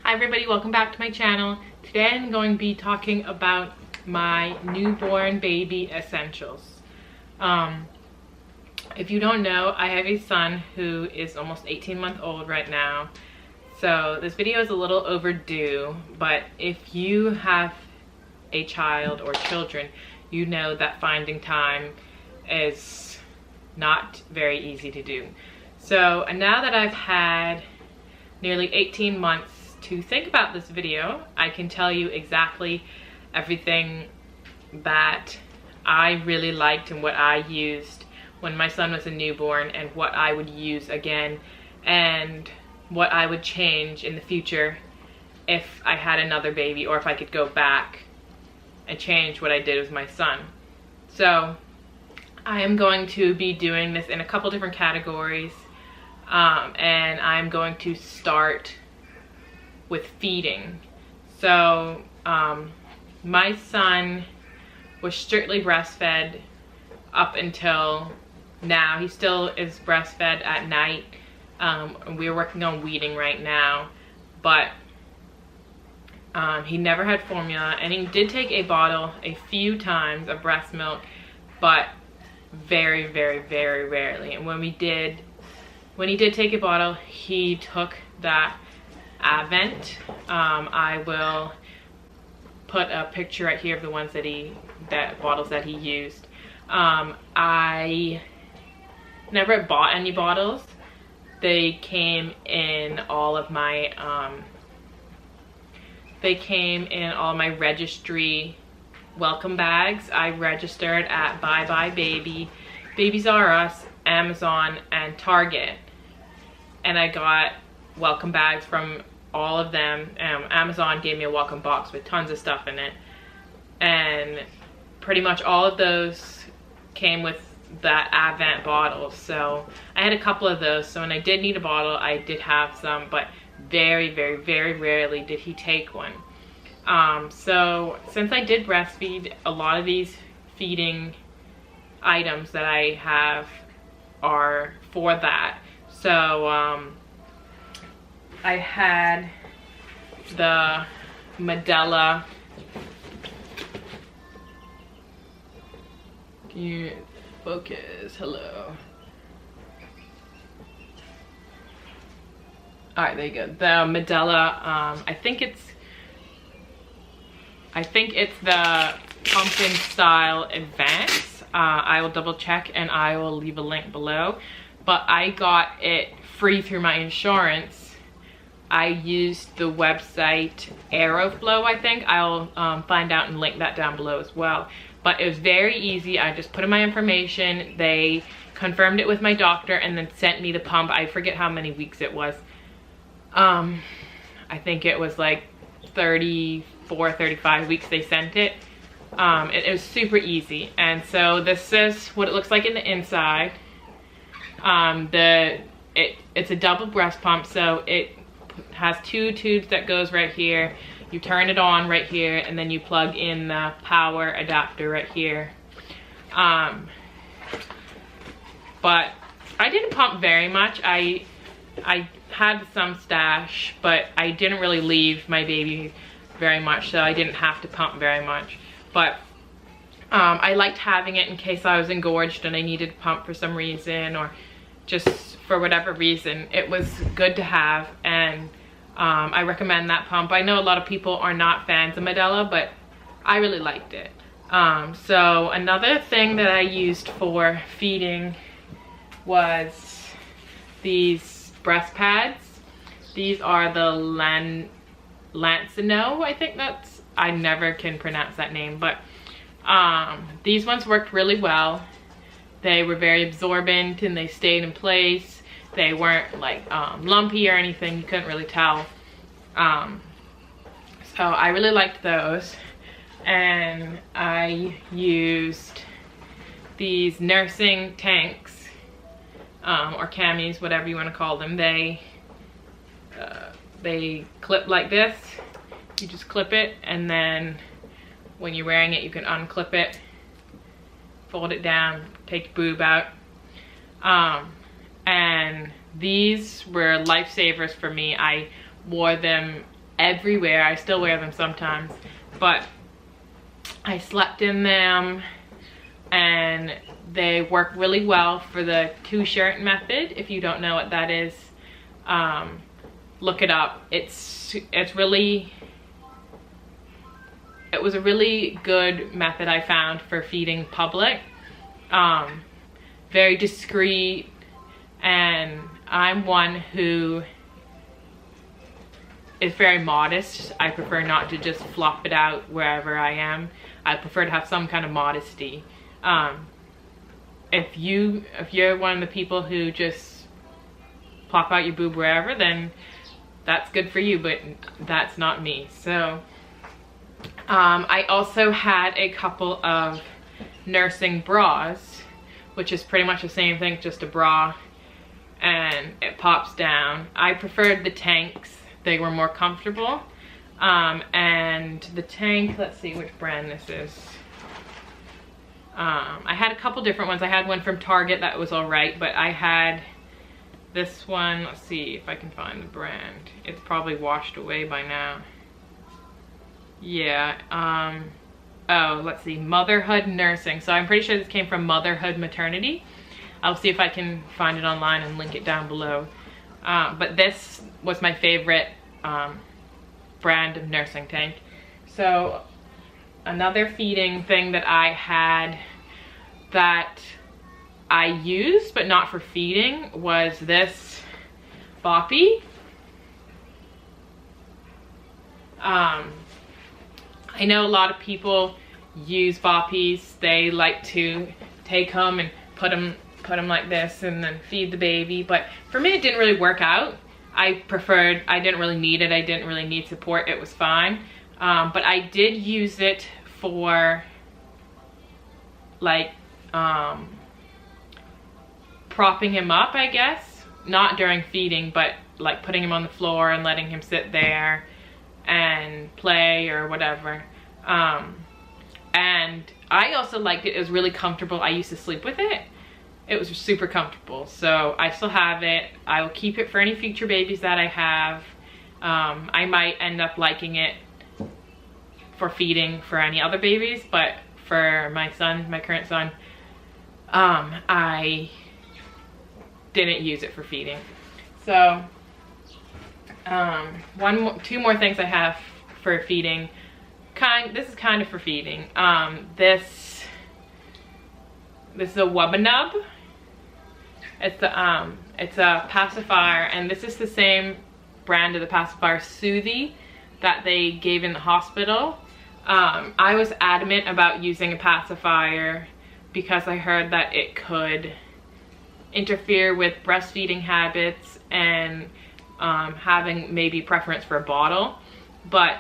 Hi everybody, welcome back to my channel. Today I'm going to be talking about my newborn baby essentials. If you don't know, I have a son who is almost 18 months old right now. So this video is a little overdue, but if you have a child or children, you know that finding time is not very easy to do. So now that I've had nearly 18 months to think about this video, I can tell you exactly everything that I really liked and what I used when my son was a newborn, and what I would use again, and what I would change in the future if I had another baby, or if I could go back and change what I did with my son. So I am going to be doing this in a couple different categories, and I'm going to start with feeding. So my son was strictly breastfed up until now. He still is breastfed at night. We're working on weaning right now, but he never had formula, and he did take a bottle a few times of breast milk, but very, very, very rarely. And when he did take a bottle, he took that Advent. I will put a picture right here of the ones that bottles that he used. I never bought any bottles. They came in all of my registry welcome bags. I registered at Bye Bye Baby, Babies R Us, Amazon, and Target, and I got welcome bags from all of them. Amazon gave me a welcome box with tons of stuff in it, and pretty much all of those came with that Advent bottle. So I had a couple of those, so when I did need a bottle, I did have some, but very, very, very rarely did he take one. So since I did breastfeed, a lot of these feeding items that I have are for that. So I had the Medela. Can you focus? Hello. All right, there you go. The Medela. I think it's the pumpkin style advance. I will double check and I will leave a link below. But I got it free through my insurance. I used the website Aeroflow, I think. I'll find out and link that down below as well. But it was very easy. I just put in my information. They confirmed it with my doctor and then sent me the pump. I forget how many weeks it was. I think it was like 34, 35 weeks they sent it. It was super easy. And so this is what it looks like in the inside. It's a double breast pump, so it has two tubes that goes right here. You turn it on right here, and then you plug in the power adapter right here. But I didn't pump very much. I had some stash, but I didn't really leave my baby very much, so I didn't have to pump very much. But I liked having it in case I was engorged and I needed to pump for some reason, or just for whatever reason. It was good to have, and I recommend that pump. I know a lot of people are not fans of Medela, but I really liked it. So another thing that I used for feeding was these breast pads. These are the Lancino, I think I never can pronounce that name, but these ones worked really well. They were very absorbent and they stayed in place. They weren't like lumpy or anything. You couldn't really tell. So I really liked those. And I used these nursing tanks, or camis, whatever you want to call them. They clip like this. You just clip it, and then when you're wearing it, you can unclip it, fold it down, take your boob out. And these were lifesavers for me. I wore them everywhere. I still wear them sometimes, but I slept in them and they work really well for the 2-shirt method. If you don't know what that is, look it up. It was a really good method I found for feeding public. Very discreet, and I'm one who is very modest. I prefer not to just flop it out wherever I am. I prefer to have some kind of modesty. If you're one of the people who just plop out your boob wherever, then that's good for you, but that's not me. So I also had a couple of nursing bras, which is pretty much the same thing, just a bra, and it pops down. I preferred the tanks. They were more comfortable. And the tank, let's see which brand this is. I had a couple different ones. I had one from Target that was all right, but I had this one. Let's see if I can find the brand. It's probably washed away by now. Yeah, oh, let's see, Motherhood Nursing. So I'm pretty sure this came from Motherhood Maternity. I'll see if I can find it online and link it down below. But this was my favorite brand of nursing tank. So another feeding thing that I had that I used but not for feeding was this boppy. I know a lot of people use boppies. They like to take them and put them like this and then feed the baby, but for me it didn't really work out. I didn't really need it. I didn't really need support. It was fine. But I did use it for like propping him up, I guess. Not during feeding, but like putting him on the floor and letting him sit there and play or whatever. And I also liked it. It was really comfortable. I used to sleep with it. It was super comfortable. So I still have it. I will keep it for any future babies that I have. I might end up liking it for feeding for any other babies, but for my son, my current son, I didn't use it for feeding. So two more things I have for feeding. This is kind of for feeding. This is a Wubbanub. It's a pacifier, and this is the same brand of the pacifier, Soothie, that they gave in the hospital. I was adamant about using a pacifier because I heard that it could interfere with breastfeeding habits and having maybe preference for a bottle. But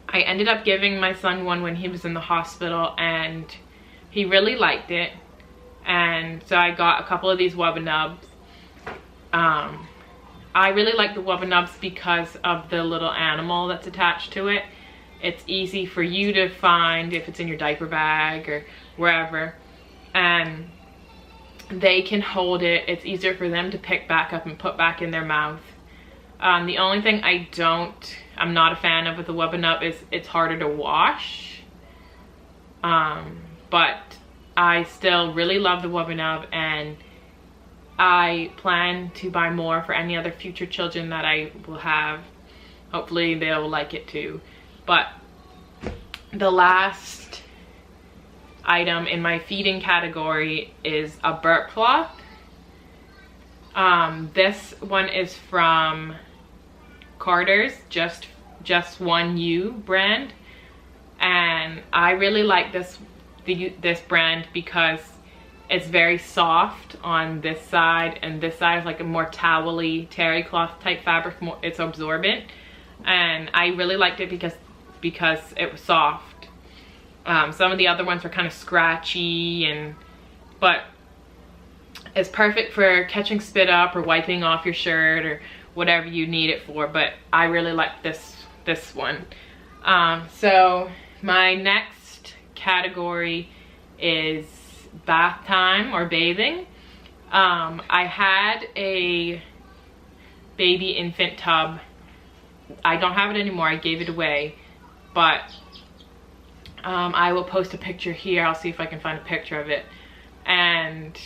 I ended up giving my son one when he was in the hospital, and he really liked it. And so I got a couple of these Wubbanubs. I really like the Wubbanubs because of the little animal that's attached to it. It's easy for you to find if it's in your diaper bag or wherever. And they can hold it. It's easier for them to pick back up and put back in their mouth. The only thing I'm not a fan of with the Wubbanub is it's harder to wash. But I still really love the Wubbanub, and I plan to buy more for any other future children that I will have. Hopefully they'll like it too. But the last item in my feeding category is a burp cloth. This one is from Carter's, just one U brand, and I really like this brand because it's very soft on this side, and this side is like a more towely terry cloth type fabric. It's absorbent, and I really liked it because it was soft. Some of the other ones were kind of scratchy, but it's perfect for catching spit up or wiping off your shirt or whatever you need it for. But I really like this one. So my next category is bath time or bathing. I had a baby infant tub I don't have it anymore, I gave it away, but I will post a picture here. I'll see if I can find a picture of it. And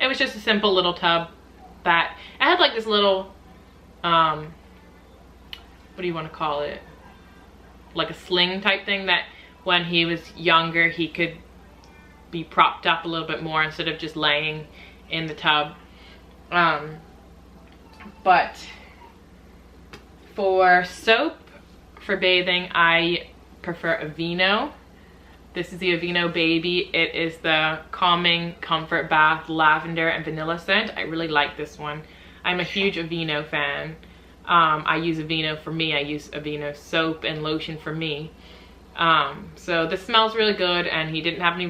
it was just a simple little tub that I had like this little what do you want to call it, like a sling type thing that when he was younger he could be propped up a little bit more instead of just laying in the tub. But for soap for bathing, I prefer Aveeno. This is the Aveeno Baby. It is the Calming Comfort Bath Lavender and Vanilla scent. I really like this one. I'm a huge Aveeno fan. I use Aveeno for me. I use Aveeno soap and lotion for me. So this smells really good, and he didn't have any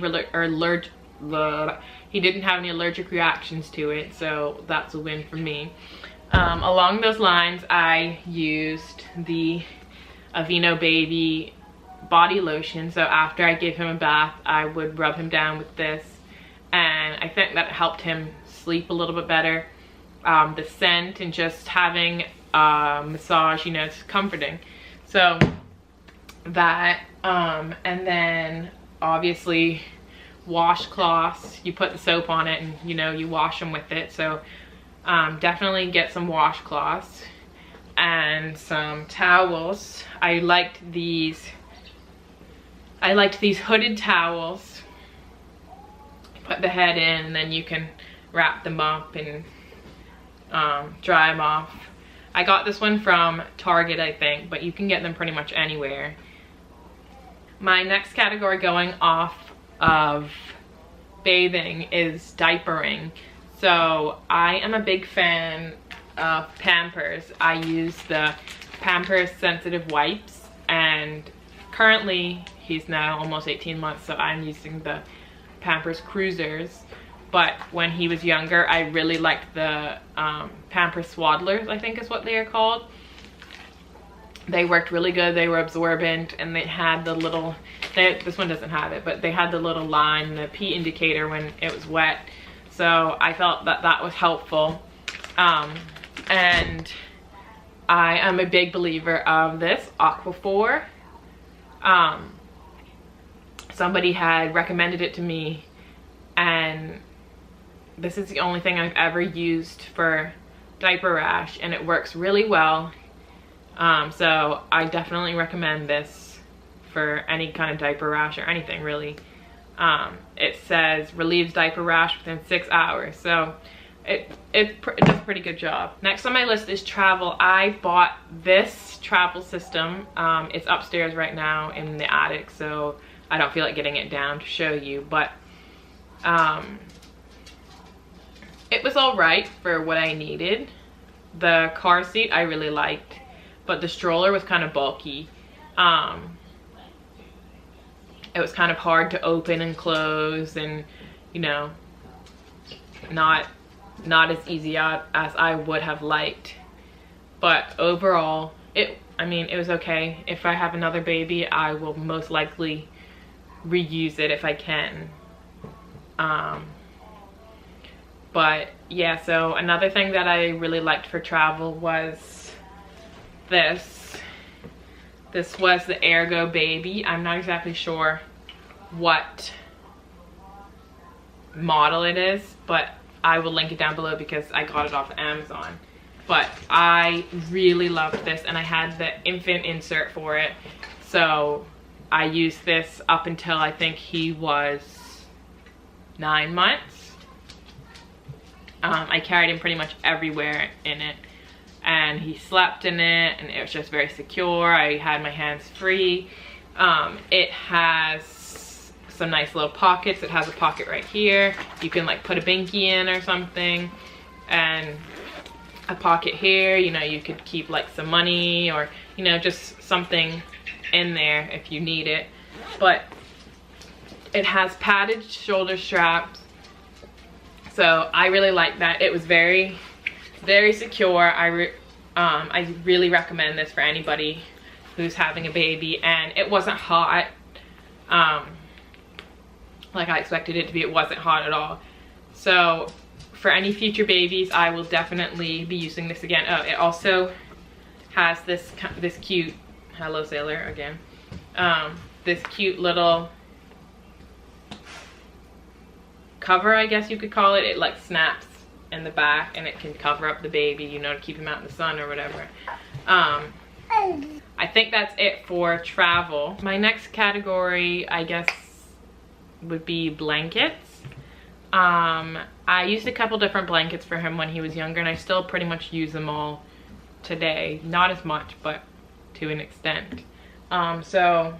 allergic reactions to it, so that's a win for me. Along those lines, I used the Aveeno Baby body lotion. So after I gave him a bath, I would rub him down with this, and I think that helped him sleep a little bit better. The scent and just having a massage, you know, it's comforting. So that, and then obviously washcloths, you put the soap on it and, you know, you wash them with it. So definitely get some washcloths and some towels. I liked these hooded towels. Put the head in and then you can wrap them up and dry them off. I got this one from Target, I think, but you can get them pretty much anywhere. My next category going off of bathing is diapering. So I am a big fan of Pampers. I use the Pampers Sensitive Wipes, and currently he's now almost 18 months, so I'm using the Pampers Cruisers. But when he was younger, I really liked the Pampers Swaddlers, I think is what they are called. They worked really good. They were absorbent, and they had the little, this one doesn't have it, but they had the little line, the pee indicator when it was wet. So I felt that that was helpful. And I am a big believer of this Aquaphor. Somebody had recommended it to me, and this is the only thing I've ever used for diaper rash, and it works really well. So I definitely recommend this for any kind of diaper rash or anything really. It says relieves diaper rash within 6 hours, so it does a pretty good job. Next on my list is travel. I bought this travel system. It's upstairs right now in the attic, so I don't feel like getting it down to show you, but it was all right for what I needed. The car seat I really liked, but the stroller was kind of bulky. It was kind of hard to open and close, and you know, not as easy as I would have liked. But overall, I mean, it was okay. If I have another baby, I will most likely reuse it if I can. But yeah, so another thing that I really liked for travel was this. This was the Ergo Baby. I'm not exactly sure what model it is, but I will link it down below because I got it off Amazon. But I really loved this, and I had the infant insert for it. So I used this up until I think he was 9 months. I carried him pretty much everywhere in it, and he slept in it, and it was just very secure. I had my hands free. It has some nice little pockets. It has a pocket right here. You can like put a binky in or something, and a pocket here. You know, you could keep like some money, or you know, just something in there if you need it. But it has padded shoulder straps, so I really like that. It was very, very secure. I really recommend this for anybody who's having a baby. And it wasn't hot like I expected it to be. It wasn't hot at all. So for any future babies, I will definitely be using this again. Oh, it also has this cute, hello sailor again, this cute little cover, I guess you could call it. It like snaps in the back and it can cover up the baby, you know, to keep him out in the sun or whatever. I think that's it for travel. My next category, I guess, would be blankets. I used a couple different blankets for him when he was younger, and I still pretty much use them all today. Not as much, but to an extent. So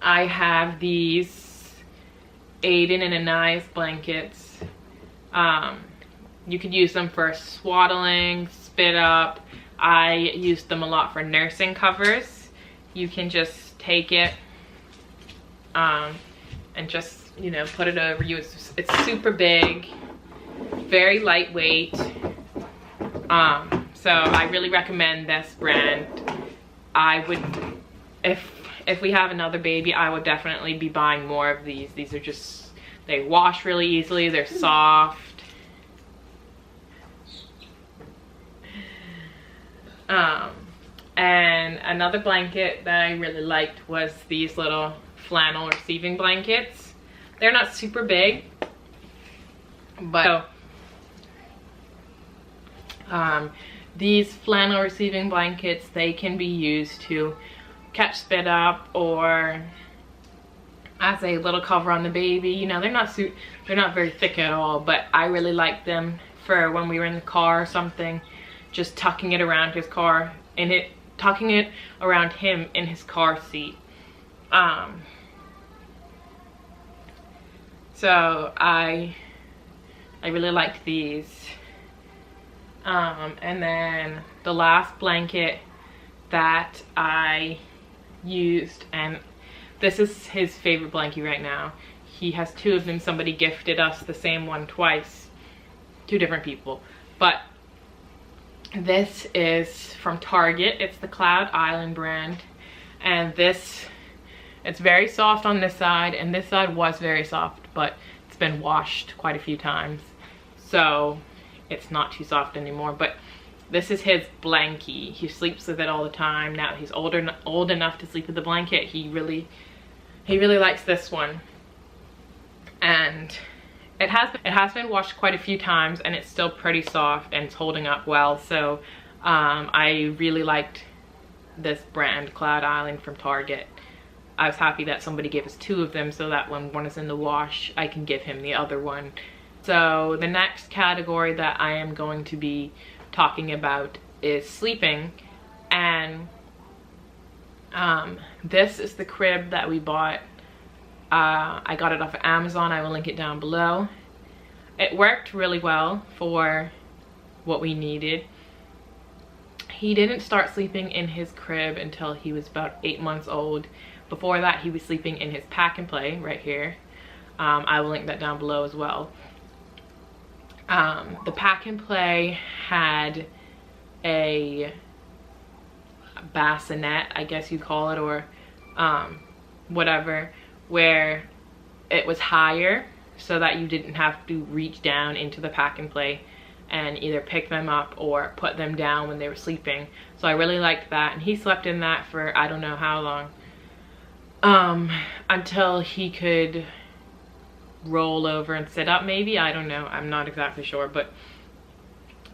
I have these Aiden and Anaya's blankets. You could use them for swaddling, spit up. I used them a lot for nursing covers. You can just take it and just, you know, put it over you. It's super big, very lightweight. So I really recommend this brand. I would, if we have another baby, I would definitely be buying more of these. These are just, they wash really easily, they're soft. And another blanket that I really liked was these little flannel receiving blankets. They're not super big, but these flannel receiving blankets, they can be used to catch spit up or as a little cover on the baby. You know, they're not very thick at all, but I really like them for when we were in the car or something, just tucking it around his car and tucking it around him in his car seat. So I really liked these. And then the last blanket that I used, and this is his favorite blankie right now. He has two of them. Somebody gifted us the same one twice, two different people. But this is from Target. It's the Cloud Island brand. And this, it's very soft on this side, and this side was very soft, but it's been washed quite a few times. So it's not too soft anymore, but this is his blankie. He sleeps with it all the time. Now he's old enough to sleep with the blanket. He really likes this one. And it has been washed quite a few times, and it's still pretty soft and it's holding up well. So I really liked this brand, Cloud Island from Target. I was happy that somebody gave us two of them so that when one is in the wash, I can give him the other one. So the next category that I am going to be talking about is sleeping. And this is the crib that we bought. I got it off of Amazon. I will link it down below. It worked really well for what we needed. He didn't start sleeping in his crib until he was about 8 months old. Before that, he was sleeping in his pack and play right here. I will link that down below as well. The pack and play had a bassinet, I guess you'd call it, or whatever, where it was higher so that you didn't have to reach down into the pack and play and either pick them up or put them down when they were sleeping. So I really liked that, and he slept in that for I don't know how long, until he could roll over and sit up, maybe. I don't know, I'm not exactly sure, but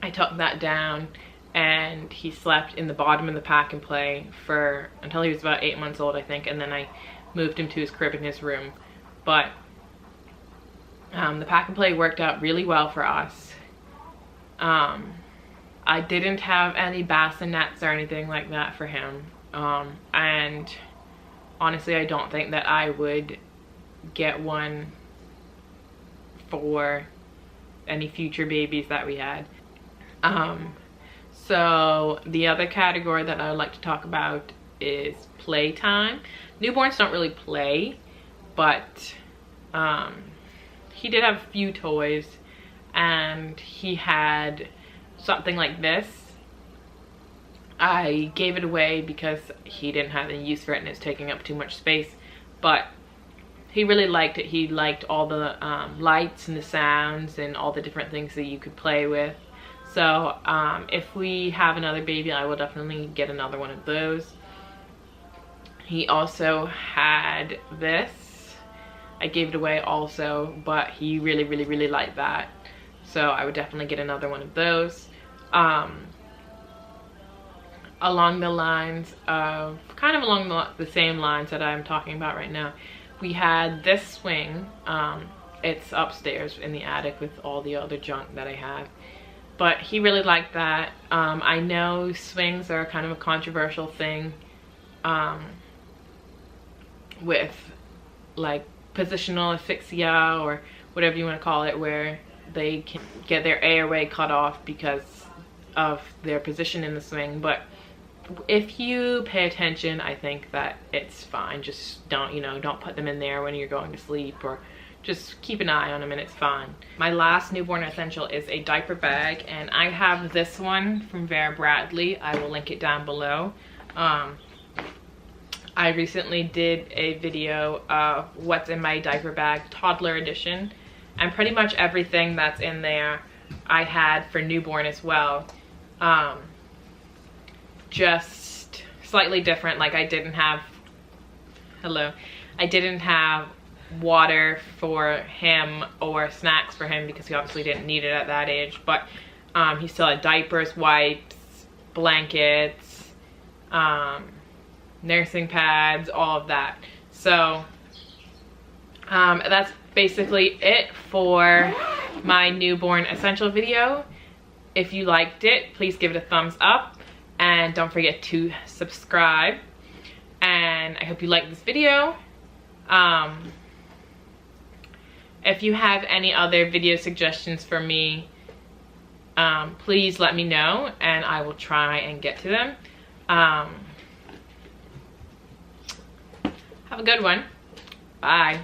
I took that down and he slept in the bottom of the pack and play for until he was about 8 months old, I think, and then I moved him to his crib in his room. But the pack and play worked out really well for us. I didn't have any bassinets or anything like that for him, and honestly I don't think that I would get one for any future babies that we had. So the other category that I would like to talk about is playtime. Newborns don't really play, but he did have a few toys, and he had something like this. I gave it away because he didn't have any use for it and it's taking up too much space, but he really liked it. He liked all the lights and the sounds and all the different things that you could play with. So if we have another baby, I will definitely get another one of those. He also had this. I gave it away also, but he really liked that. So I would definitely get another one of those. Along the lines of, kind of along the same lines that I'm talking about right now, we had this swing. It's upstairs in the attic with all the other junk that I have. But he really liked that. I know swings are kind of a controversial thing with like positional asphyxia or whatever you want to call it, where they can get their airway cut off because of their position in the swing. But if you pay attention, I think that it's fine. Just don't, you know, don't put them in there when you're going to sleep, or just keep an eye on them and it's fine. My last newborn essential is a diaper bag, and I have this one from Vera Bradley. I will link it down below. I recently did a video of what's in my diaper bag, toddler edition, and pretty much everything that's in there I had for newborn as well. Just slightly different. Like I didn't have water for him or snacks for him because he obviously didn't need it at that age, but he still had diapers, wipes, blankets, nursing pads, all of that. So that's basically it for my newborn essential video. If you liked it, please give it a thumbs up and don't forget to subscribe. And I hope you liked this video. If you have any other video suggestions for me, please let me know and I will try and get to them. Have a good one. Bye.